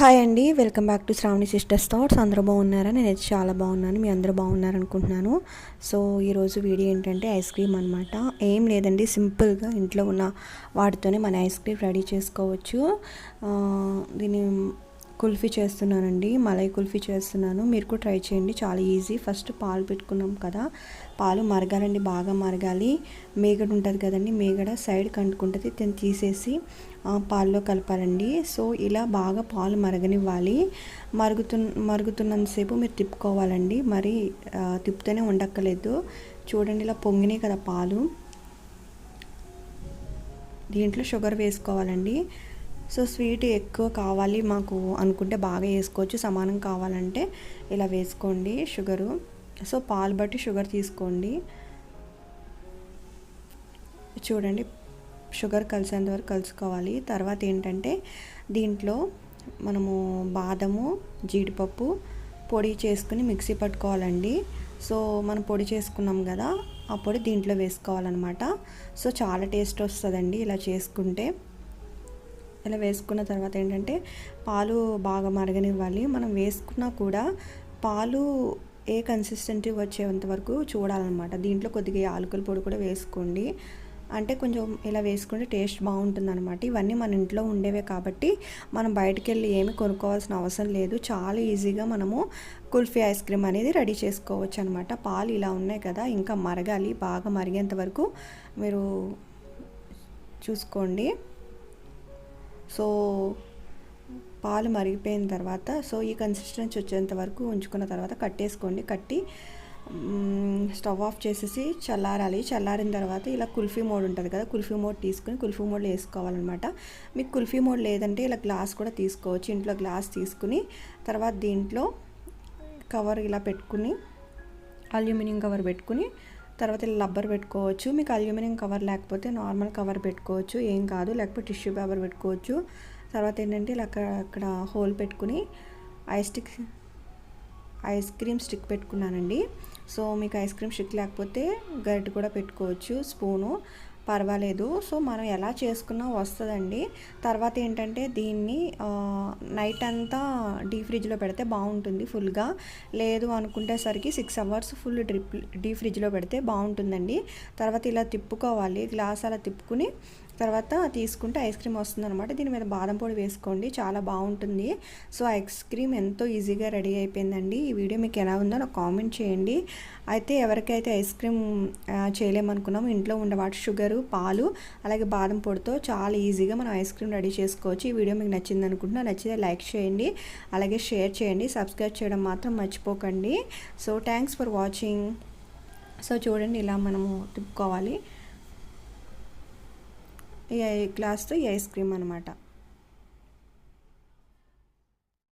Hi అండి, welcome back to Shravani sisters thoughts. అందరూ బాగున్నారా? నేనైతే చాలా బాగున్నాను. మీ అందరూ బాగున్నారు అనుకుంటున్నాను. సో ఈరోజు వీడియో ఏంటంటే ఐస్ క్రీమ్ అనమాట. ఏం లేదండి, సింపుల్గా ఇంట్లో ఉన్న వాటితోనే మన ఐస్ క్రీమ్ రెడీ చేసుకోవచ్చు. దీన్ని కుల్ఫీ చేస్తున్నానండి, మలై కుల్ఫీ చేస్తున్నాను. మీరు కూడా ట్రై చేయండి, చాలా ఈజీ. ఫస్ట్ పాలు పెట్టుకున్నాం కదా, పాలు మరగాలండి, బాగా మరగాలి. మేగడ ఉంటుంది కదండి, మేగడ సైడ్ కంటుకుంటుంది, దీన్ని తీసేసి పాల్లో కలపాలండి. సో ఇలా బాగా పాలు మరగనివ్వాలి. మరుగుతున్నంతసేపు మీరు తిప్పుకోవాలండి, మరి తిప్పుతూనే ఉండక్కర్లేదు. చూడండి, ఇలా పొంగినాయి కదా పాలు. దీంట్లో షుగర్ వేసుకోవాలండి. సో స్వీట్ ఎక్కువ కావాలి మాకు అనుకుంటే బాగా వేసుకోవచ్చు, సమానం కావాలంటే ఇలా వేసుకోండి షుగరు. సో పాలు బట్టి షుగర్ తీసుకోండి. చూడండి, షుగర్ కలిసేంత వరకు కలుసుకోవాలి. తర్వాత ఏంటంటే దీంట్లో మనము బాదము, జీడిపప్పు పొడి చేసుకుని మిక్సీ పట్టుకోవాలండి. సో మనం పొడి చేసుకున్నాం కదా, ఆ పొడి దీంట్లో వేసుకోవాలన్నమాట. సో చాలా టేస్ట్ వస్తుందండి ఇలా చేసుకుంటే. ఇలా వేసుకున్న తర్వాత ఏంటంటే పాలు బాగా మరగనివ్వాలి. మనం వేసుకున్నా కూడా పాలు ఏ కన్సిస్టెన్సీ వచ్చేంత వరకు చూడాలన్నమాట. దీంట్లో కొద్దిగా యాలకుల పొడి కూడా వేసుకోండి, అంటే కొంచెం ఇలా వేసుకుంటే టేస్ట్ బాగుంటుంది అనమాట. ఇవన్నీ మన ఇంట్లో ఉండేవే కాబట్టి మనం బయటికి వెళ్ళి ఏమి కొనుక్కోవాల్సిన అవసరం లేదు. చాలా ఈజీగా మనము కుల్ఫీ ఐస్ క్రీమ్ అనేది రెడీ చేసుకోవచ్చు అనమాట. పాలు ఇలా ఉన్నాయి కదా, ఇంకా మరగాలి, బాగా మరిగేంత వరకు మీరు చూసుకోండి. సో పాలు మరిగిపోయిన తర్వాత సో ఈ కన్సిస్టెన్సీ వచ్చేంత వరకు ఉంచుకున్న తర్వాత కట్టేసుకోండి. కట్టి స్టవ్ ఆఫ్ చేసేసి చల్లారాలి. చల్లారిన తర్వాత ఇలా కుల్ఫీ మోడ్ ఉంటుంది కదా, కుల్ఫీ మోడ్ తీసుకుని కుల్ఫీ మోడ్లో వేసుకోవాలన్నమాట. మీకు కుల్ఫీ మోడ్ లేదంటే ఇలా గ్లాస్ కూడా తీసుకోవచ్చు. ఇంట్లో గ్లాస్ తీసుకుని తర్వాత దీంట్లో కవర్ ఇలా పెట్టుకుని, అల్యూమినియం కవర్ పెట్టుకుని తర్వాత ఇలా రబ్బర్ పెట్టుకోవచ్చు. మీకు అల్యూమినియం కవర్ లేకపోతే నార్మల్ కవర్ పెట్టుకోవచ్చు, ఏం కాదు. లేకపోతే టిష్యూ పేపర్ పెట్టుకోవచ్చు. తర్వాత ఏంటంటే ఇలా అక్కడ హోల్ పెట్టుకుని ఐస్ క్రీమ్ స్టిక్ పెట్టుకున్నానండి. సో మీకు ఐస్ క్రీమ్ స్టిక్ లేకపోతే గరిటె కూడా పెట్టుకోవచ్చు, స్పూను పర్వాలేదు. సో మనం ఎలా చేసుకున్నా వస్తుందండి. తర్వాత ఏంటంటే దీన్ని నైట్ అంతా డీప్ ఫ్రిడ్జ్లో పెడితే బాగుంటుంది ఫుల్గా. లేదు అనుకుంటే సరికి 6 అవర్స్ ఫుల్ డీప్ ఫ్రిడ్జ్లో పెడితే బాగుంటుందండి. తర్వాత ఇలా తిప్పుకోవాలి, గ్లాస్ అలా తిప్పుకుని తర్వాత తీసుకుంటే ఐస్ క్రీమ్ వస్తుందన్నమాట. దీని మీద బాదం పొడి వేసుకోండి, చాలా బాగుంటుంది. సో ఐస్ క్రీమ్ ఎంతో ఈజీగా రెడీ అయిపోయిందండి. ఈ వీడియో మీకు ఎలా ఉందో నాకు కామెంట్ చేయండి. అయితే ఎవరికైతే ఐస్ క్రీమ్ చేయలేమనుకున్నామో ఇంట్లో ఉండేవాటి షుగరు, పాలు అలాగే బాదం పొడితో చాలా ఈజీగా మనం ఐస్ క్రీమ్ రెడీ చేసుకోవచ్చు. ఈ వీడియో మీకు నచ్చింది అనుకుంటున్నా. నచ్చితే లైక్ చేయండి, అలాగే షేర్ చేయండి, సబ్స్క్రైబ్ చేయడం మాత్రం మర్చిపోకండి. So thanks for watching. So చూడండి, ఇలా మనము తిప్పుకోవాలి ఈ గ్లాస్తో ఈ ఐస్ క్రీమ్ అనమాట.